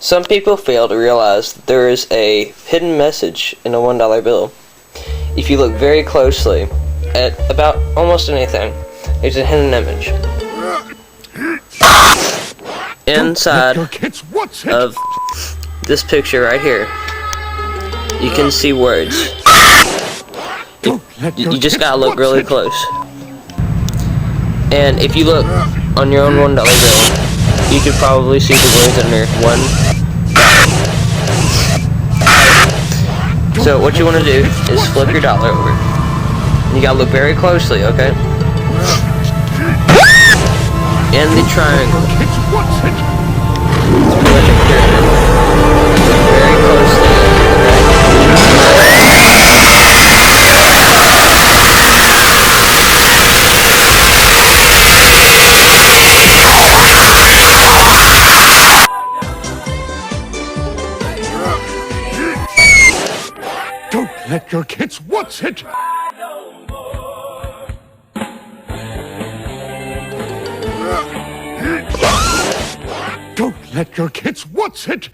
Some people fail to realize that there is a hidden message in a $1 bill. If you look very closely at about almost anything, there's a hidden image. Inside of this picture right here, you can see words. You just gotta look really close. And if you look on your own $1 bill, you could probably see the words under $1. So what you want to do is flip your dollar over. You gotta look very closely, okay? In the triangle. It's more like a pyramid. Look very closely. Don't let your kids watch it! Don't let your kids watch it!